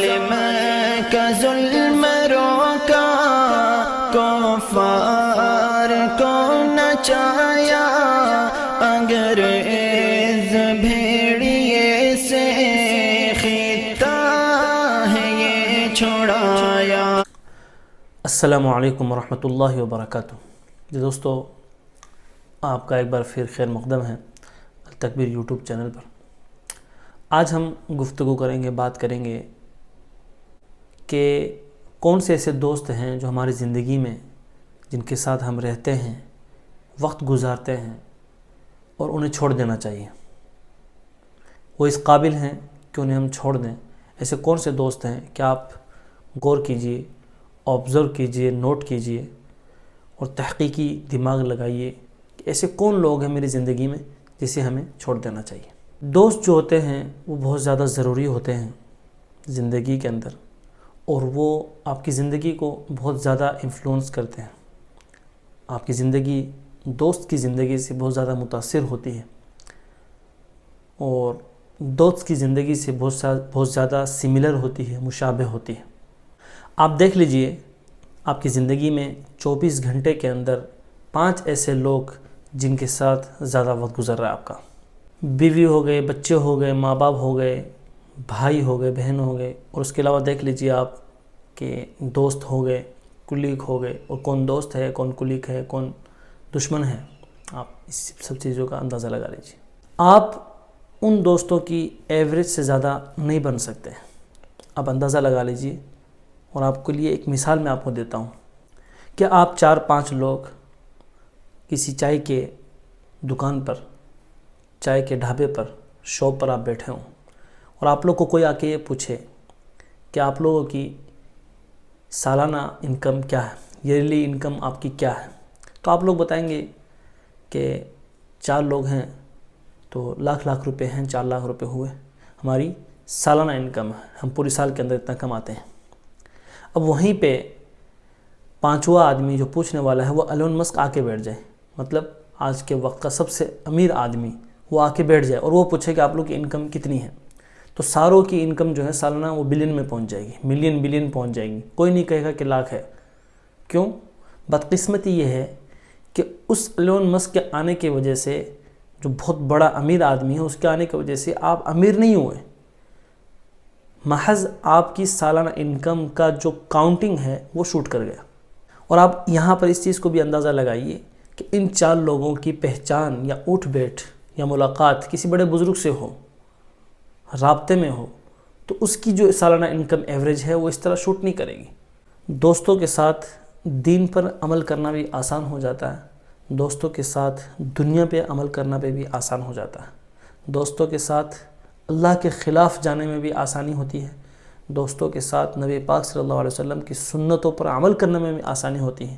ظالم کا ظلم روکا، کفار کو نچایا، انگریز بھیڑیے سے خطہ ہے یہ چھڑایا۔ السلام علیکم ورحمۃ اللہ وبرکاتہ۔ جی دوستو، آپ کا ایک بار پھر خیر مقدم ہے التکبیر یوٹیوب چینل پر۔ آج ہم گفتگو کریں گے، بات کریں گے کہ کون سے ایسے دوست ہیں جو ہماری زندگی میں، جن کے ساتھ ہم رہتے ہیں، وقت گزارتے ہیں اور انہیں چھوڑ دینا چاہیے۔ وہ اس قابل ہیں کہ انہیں ہم چھوڑ دیں۔ ایسے کون سے دوست ہیں کہ آپ غور کیجئے، آبزرو کیجئے، نوٹ کیجئے اور تحقیقی دماغ لگائیے کہ ایسے کون لوگ ہیں میری زندگی میں جسے ہمیں چھوڑ دینا چاہیے۔ دوست جو ہوتے ہیں وہ بہت زیادہ ضروری ہوتے ہیں زندگی کے اندر، اور وہ آپ کی زندگی کو بہت زیادہ انفلوئنس کرتے ہیں۔ آپ کی زندگی دوست کی زندگی سے بہت زیادہ متاثر ہوتی ہے، اور دوست کی زندگی سے بہت زیادہ سملر ہوتی ہے، مشابہ ہوتی ہے۔ آپ دیکھ لیجئے، آپ کی زندگی میں 24 گھنٹے کے اندر 5 ایسے لوگ جن کے ساتھ زیادہ وقت گزر رہا ہے آپ کا۔ بیوی ہو گئے، بچے ہو گئے، ماں باپ ہو گئے، بھائی ہو گئے، بہن ہو گئے، اور اس کے علاوہ دیکھ لیجئے آپ کہ دوست ہو گئے، کلیگ ہو گئے، اور کون دوست ہے، کون کلیگ ہے، کون دشمن ہے۔ آپ اس سب چیزوں کا اندازہ لگا لیجئے۔ آپ ان دوستوں کی ایوریج سے زیادہ نہیں بن سکتے۔ آپ اندازہ لگا لیجئے، اور آپ کے لیے ایک مثال میں آپ کو دیتا ہوں کہ آپ 4-5 لوگ کسی چائے کے دکان پر، چائے کے ڈھابے پر، شاپ پر آپ بیٹھے ہوں، اور آپ لوگ کو کوئی آ کے یہ پوچھے کہ آپ لوگوں کی سالانہ انکم کیا ہے، ایئرلی انکم آپ کی کیا ہے، تو آپ لوگ بتائیں گے کہ 4 لوگ ہیں تو لاکھ روپے ہیں، 4 لاکھ روپے ہوئے ہماری سالانہ انکم ہے، ہم پوری سال کے اندر اتنا کماتے ہیں۔ اب وہیں پہ 5واں آدمی جو پوچھنے والا ہے وہ ایلون مسک آ کے بیٹھ جائے، مطلب آج کے وقت کا سب سے امیر آدمی وہ آ کے بیٹھ جائے اور وہ پوچھے کہ آپ لوگ کی انکم کتنی ہے، تو ساروں کی انکم جو ہے سالانہ وہ بلین میں پہنچ جائے گی، بلین پہنچ جائے گی۔ کوئی نہیں کہے گا کہ لاکھ ہے۔ کیوں؟ بدقسمتی یہ ہے کہ اس ایلون مسک کے آنے کی وجہ سے، جو بہت بڑا امیر آدمی ہے، اس کے آنے کی وجہ سے آپ امیر نہیں ہوئے، محض آپ کی سالانہ انکم کا جو کاؤنٹنگ ہے وہ شوٹ کر گیا۔ اور آپ یہاں پر اس چیز کو بھی اندازہ لگائیے کہ ان 4 لوگوں کی پہچان یا اٹھ بیٹھ یا ملاقات کسی بڑے بزرگ سے ہو، رابطے میں ہو، تو اس کی جو سالانہ انکم ایوریج ہے وہ اس طرح شوٹ نہیں کرے گی۔ دوستوں کے ساتھ دین پر عمل کرنا بھی آسان ہو جاتا ہے، دوستوں کے ساتھ دنیا پہ عمل کرنا پہ بھی آسان ہو جاتا ہے، دوستوں کے ساتھ اللہ کے خلاف جانے میں بھی آسانی ہوتی ہے، دوستوں کے ساتھ نبی پاک صلی اللہ علیہ وسلم کی سنتوں پر عمل کرنے میں بھی آسانی ہوتی ہے،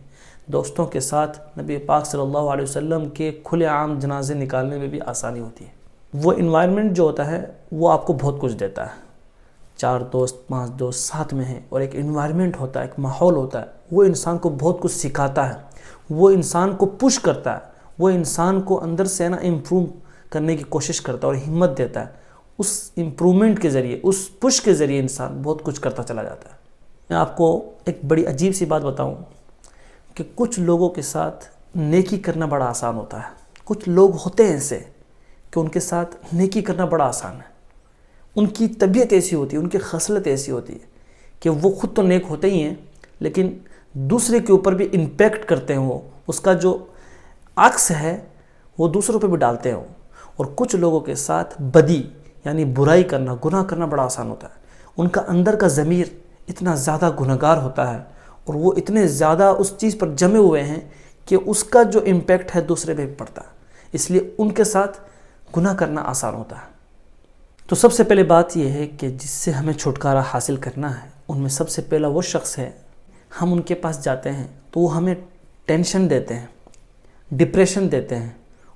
دوستوں کے ساتھ نبی پاک صلی اللہ علیہ وسلم کے کھلے عام جنازے نکالنے میں بھی آسانی ہوتی ہے۔ وہ انوائرمنٹ جو ہوتا ہے وہ آپ کو بہت کچھ دیتا ہے۔ 4 دوست، 5 دوست ساتھ میں ہیں، اور ایک انوائرمنٹ ہوتا ہے، ایک ماحول ہوتا ہے، وہ انسان کو بہت کچھ سکھاتا ہے، وہ انسان کو پش کرتا ہے، وہ انسان کو اندر سے امپروو کرنے کی کوشش کرتا ہے اور ہمت دیتا ہے۔ اس امپرومنٹ کے ذریعے، اس پش کے ذریعے انسان بہت کچھ کرتا چلا جاتا ہے۔ میں آپ کو ایک بڑی عجیب سی بات بتاؤں کہ کچھ لوگوں کے ساتھ نیکی کرنا بڑا آسان ہوتا ہے۔ کچھ لوگ ہوتے ہیں ایسے کہ ان کے ساتھ نیکی کرنا بڑا آسان ہے۔ ان کی طبیعت ایسی ہوتی ہے، ان کی خصلت ایسی ہوتی ہے کہ وہ خود تو نیک ہوتے ہی ہیں، لیکن دوسرے کے اوپر بھی امپیکٹ کرتے ہیں، وہ اس کا جو عکس ہے وہ دوسروں پہ بھی ڈالتے ہیں۔ اور کچھ لوگوں کے ساتھ بدی یعنی برائی کرنا، گناہ کرنا بڑا آسان ہوتا ہے۔ ان کا اندر کا ضمیر اتنا زیادہ گنہگار ہوتا ہے، اور وہ اتنے زیادہ اس چیز پر جمے ہوئے ہیں کہ اس کا جو امپیکٹ ہے دوسرے پہ بھی پڑتا ہے، اس لیے ان کے ساتھ گناہ کرنا آسان ہوتا ہے۔ تو سب سے پہلے بات یہ ہے کہ جس سے ہمیں چھٹکارا حاصل کرنا ہے، ان میں سب سے پہلا وہ شخص ہے، ہم ان کے پاس جاتے ہیں تو وہ ہمیں ٹینشن دیتے ہیں، ڈپریشن دیتے ہیں،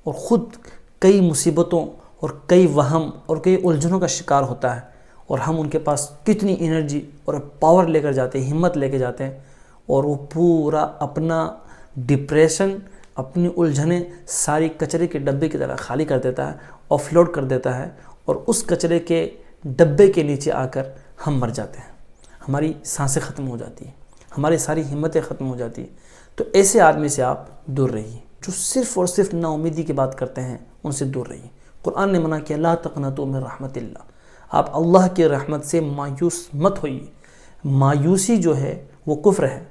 اور خود کئی مصیبتوں اور کئی وہم اور کئی الجھنوں کا شکار ہوتا ہے، اور ہم ان کے پاس کتنی انرجی اور پاور لے کر جاتے ہیں، ہمت لے کے جاتے ہیں، اور وہ پورا اپنا ڈپریشن، اپنی الجھنیں ساری کچرے کے ڈبے کی طرح خالی کر دیتا ہے، آف لوڈ کر دیتا ہے، اور اس کچرے کے ڈبے کے نیچے آ کر ہم مر جاتے ہیں۔ ہماری سانسیں ختم ہو جاتی ہیں، ہماری ساری ہمتیں ختم ہو جاتی ہیں. تو ایسے آدمی سے آپ دور رہیے جو صرف اور صرف نا امیدی کی بات کرتے ہیں، ان سے دور رہیے. قرآن نے منع کیا لا تقنطوا من رحمت اللہ، آپ اللہ کی رحمت سے مایوس مت ہوئیے. مایوسی جو ہے وہ کفر ہے.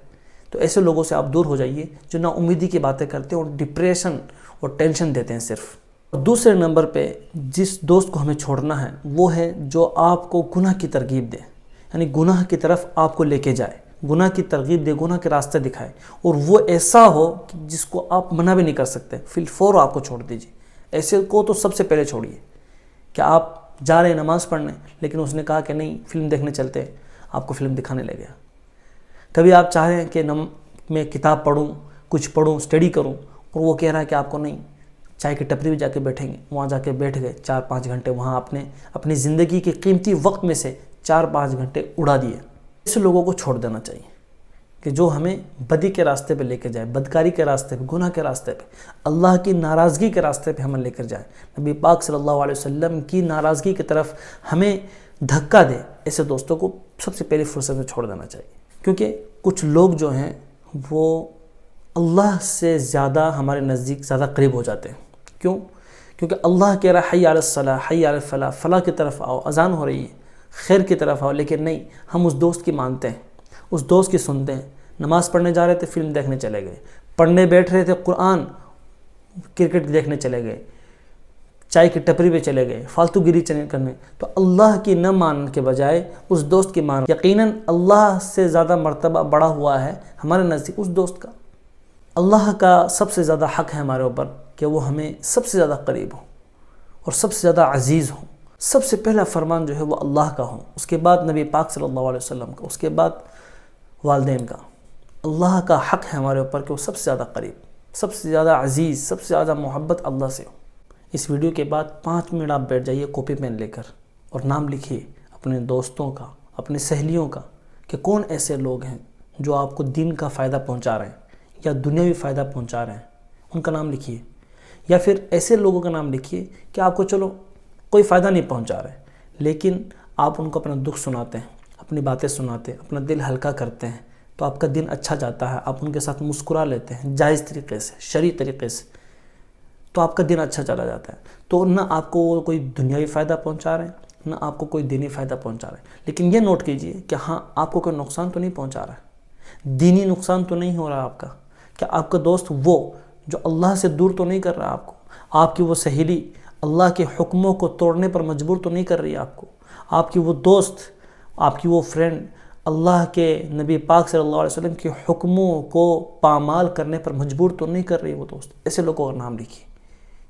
تو ایسے لوگوں سے آپ دور ہو جائیے جو نا امیدی کی باتیں کرتے ہیں اور ڈپریشن اور ٹینشن دیتے ہیں صرف. دوسرے نمبر پہ جس دوست کو ہمیں چھوڑنا ہے وہ ہے جو آپ کو گناہ کی ترغیب دے، یعنی گناہ کی طرف آپ کو لے کے جائے، گناہ کی ترغیب دے، گناہ کے راستے دکھائے، اور وہ ایسا ہو کہ جس کو آپ منع بھی نہیں کر سکتے، فی الفور آپ کو چھوڑ دیجیے. ایسے کو تو سب سے پہلے چھوڑیے. کہ آپ جا رہے ہیں نماز پڑھنے لیکن اس نے کہا کہ نہیں فلم دیکھنے چلتے، آپ کو فلم دکھانے لے گیا. کبھی آپ چاہ رہے ہیں کہ میں کتاب پڑھوں، کچھ پڑھوں، اسٹڈی کروں، اور وہ کہہ رہا ہے کہ آپ کو نہیں، چائے کی ٹپری بھی جا کے بیٹھیں گے. وہاں جا کے بیٹھ گئے 4-5 گھنٹے، وہاں اپنی زندگی کے قیمتی وقت میں سے 4-5 گھنٹے اڑا دیے. ایسے لوگوں کو چھوڑ دینا چاہیے کہ جو ہمیں بدی کے راستے پہ لے کے جائے، بدکاری کے راستے پہ، گناہ کے راستے پہ، اللہ کی ناراضگی کے راستے پہ ہمیں لے کر جائے، نبی پاک صلی اللہ علیہ وسلم کی ناراضگی کی طرف ہمیں دھکا دے. ایسے دوستوں کو سب سے پہلی فرصت میں چھوڑ دینا چاہیے. کیونکہ کچھ لوگ جو ہیں وہ اللہ سے زیادہ ہمارے نزدیک زیادہ قریب ہو جاتے ہیں. کیوں؟ کیونکہ اللہ کہہ رہا ہے حی علی الصلاح، حی علی الفلاح، فلاح کی طرف آؤ، اذان ہو رہی ہے، خیر کی طرف آؤ. لیکن نہیں، ہم اس دوست کی مانتے ہیں، اس دوست کی سنتے ہیں. نماز پڑھنے جا رہے تھے، فلم دیکھنے چلے گئے. پڑھنے بیٹھ رہے تھے قرآن، کرکٹ دیکھنے چلے گئے، چائے کی ٹپری پہ چلے گئے، فالتو گیری کرنے. تو اللہ کی نہ ماننے کے بجائے اس دوست کی مان. یقیناً اللہ سے زیادہ مرتبہ بڑا ہوا ہے ہمارے نزدیک اس دوست کا. اللہ کا سب سے زیادہ حق ہے ہمارے اوپر کہ وہ ہمیں سب سے زیادہ قریب ہو اور سب سے زیادہ عزیز ہو. سب سے پہلا فرمان جو ہے وہ اللہ کا ہو، اس کے بعد نبی پاک صلی اللہ علیہ وسلم کا، اس کے بعد والدین کا. اللہ کا حق ہے ہمارے اوپر کہ وہ سب سے زیادہ قریب، سب سے زیادہ عزیز، سب سے زیادہ محبت اللہ سے ہو. اس ویڈیو کے بعد 5 منٹ آپ بیٹھ جائیے کاپی پین لے کر اور نام لکھیے اپنے دوستوں کا، اپنے سہیلیوں کا، کہ کون ایسے لوگ ہیں جو آپ کو دین کا فائدہ پہنچا رہے ہیں یا دنیاوی فائدہ پہنچا رہے ہیں. ان کا نام لکھیے. یا پھر ایسے لوگوں کا نام لکھیے کہ آپ کو چلو کوئی فائدہ نہیں پہنچا رہے لیکن آپ ان کو اپنا دکھ سناتے ہیں، اپنی باتیں سناتے ہیں، اپنا دل ہلکا کرتے ہیں، تو آپ کا دن اچھا جاتا ہے. آپ ان کے ساتھ مسکرا لیتے ہیں جائز طریقے سے، شرعی طریقے سے، تو آپ کا دن اچھا چلا جاتا ہے. تو نہ آپ کو وہ کوئی دنیاوی فائدہ پہنچا رہے ہیں، نہ آپ کو کوئی دینی فائدہ پہنچا رہے ہیں. لیکن یہ نوٹ کیجئے کہ ہاں آپ کو کوئی نقصان تو نہیں پہنچا رہا ہے، دینی نقصان تو نہیں ہو رہا آپ کا. کہ آپ کا دوست وہ جو اللہ سے دور تو نہیں کر رہا آپ کو، آپ کی وہ سہیلی اللہ کے حکموں کو توڑنے پر مجبور تو نہیں کر رہی آپ کو، آپ کی وہ دوست، آپ کی وہ فرینڈ اللہ کے نبی پاک صلی اللہ علیہ وسلم کے حکموں کو پامال کرنے پر مجبور تو نہیں کر رہی وہ دوست. ایسے لوگوں کا نام لکھیے.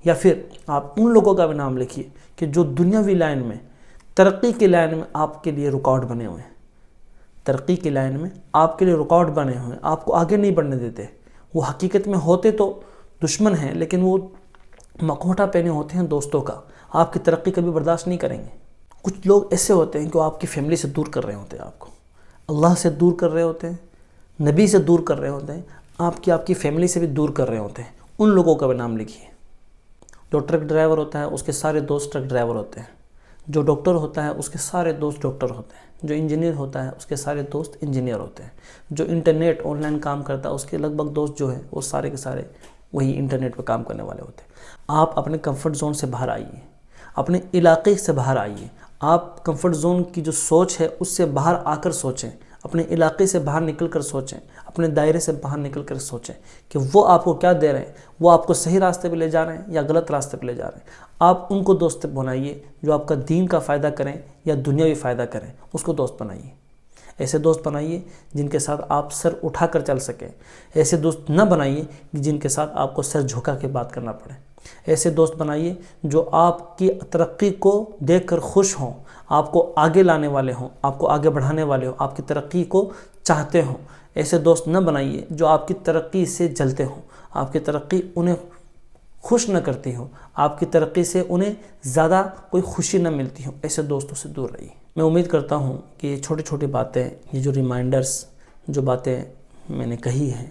یا پھر آپ ان لوگوں کا بھی نام لکھیے کہ جو دنیاوی لائن میں، ترقی کی لائن میں آپ کے لیے رکاوٹ بنے ہوئے ہیں، ترقی کی لائن میں آپ کے لیے رکاوٹ بنے ہوئے ہیں، آپ کو آگے نہیں بڑھنے دیتے. وہ حقیقت میں ہوتے تو دشمن ہیں لیکن وہ مکوٹا پہنے ہوتے ہیں دوستوں کا، آپ کی ترقی کبھی برداشت نہیں کریں گے. کچھ لوگ ایسے ہوتے ہیں کہ وہ آپ کی فیملی سے دور کر رہے ہوتے ہیں، آپ کو اللہ سے دور کر رہے ہوتے ہیں، نبی سے دور کر رہے ہوتے ہیں، آپ کی فیملی سے بھی دور کر رہے ہوتے ہیں. ان لوگوں کا بھی نام لکھیے. جو ٹرک ڈرائیور ہوتا ہے اس کے سارے دوست ٹرک ڈرائیور ہوتے ہیں، جو ڈاکٹر ہوتا ہے اس کے سارے دوست ڈاکٹر ہوتے ہیں، جو انجینئر ہوتا ہے اس کے سارے دوست انجینئر ہوتے ہیں، جو انٹرنیٹ آن لائن کام کرتا ہے اس کے لگ بھگ دوست جو ہیں وہ سارے کے سارے وہی انٹرنیٹ پہ کام کرنے والے ہوتے ہیں. آپ اپنے کمفرٹ زون سے باہر آئیے، اپنے علاقے سے باہر آئیے. آپ کمفرٹ زون کی جو سوچ ہے اس سے باہر آ کر سوچیں، اپنے علاقے سے باہر نکل کر سوچیں، اپنے دائرے سے باہر نکل کر سوچیں کہ وہ آپ کو کیا دے رہے ہیں، وہ آپ کو صحیح راستے پہ لے جا رہے ہیں یا غلط راستے پہ لے جا رہے ہیں. آپ ان کو دوست بنائیے جو آپ کا دین کا فائدہ کریں یا دنیاوی فائدہ کریں، اس کو دوست بنائیے. ایسے دوست بنائیے جن کے ساتھ آپ سر اٹھا کر چل سکیں. ایسے دوست نہ بنائیے جن کے ساتھ آپ کو سر جھکا کے بات کرنا پڑے. ایسے دوست بنائیے جو آپ کی ترقی کو دیکھ کر خوش ہوں، آپ کو آگے لانے والے ہوں، آپ کو آگے بڑھانے والے ہوں، آپ کی ترقی کو چاہتے ہوں. ایسے دوست نہ بنائیے جو آپ کی ترقی سے جلتے ہوں، آپ کی ترقی انہیں خوش نہ کرتی ہو، آپ کی ترقی سے انہیں زیادہ کوئی خوشی نہ ملتی ہو. ایسے دوستوں سے دور رہیے. میں امید کرتا ہوں کہ یہ چھوٹی چھوٹی باتیں، یہ جو ریمائنڈرز، جو باتیں میں نے کہی ہیں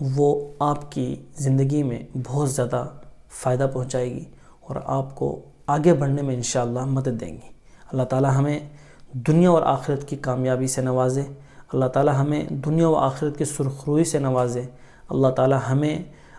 وہ آپ کی زندگی میں بہت زیادہ فائدہ پہنچائے گی اور آپ کو آگے بڑھنے میں انشاءاللہ مدد دیں گی. اللہ تعالی ہمیں دنیا اور آخرت کی کامیابی سے نوازے، اللہ تعالی ہمیں دنیا و آخرت کی سرخروئی سے نوازے، اللہ تعالی ہمیں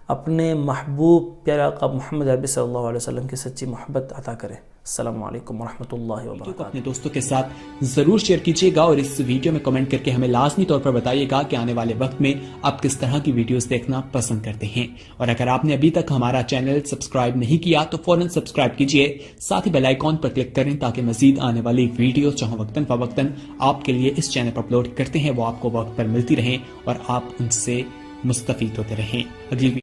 اپنے محبوب پیارے آقا محمد عربی صلی اللہ علیہ وسلم کی سچی محبت عطا کرے۔ السلام علیکم ورحمۃ اللہ وبرکاتہ۔ اپنے دوستوں کے ساتھ ضرور شیئر کیجیے گا اور اس ویڈیو میں کمنٹ کر کے ہمیں لازمی طور پر بتائیے گا کہ آنے والے وقت میں آپ کس طرح کی ویڈیوز دیکھنا پسند کرتے ہیں، اور اگر آپ نے ابھی تک ہمارا چینل سبسکرائب نہیں کیا تو فوراً سبسکرائب کیجیے، ساتھ ہی بیل آئیکن پر کلک کریں تاکہ مزید آنے والی ویڈیوز جہاں وقتاً فوقتاً آپ کے لیے اس چینل پر اپلوڈ کرتے ہیں وہ آپ کو وقت پر ملتی رہیں اور آپ ان سے مستفید ہوتے رہیں۔ اگلی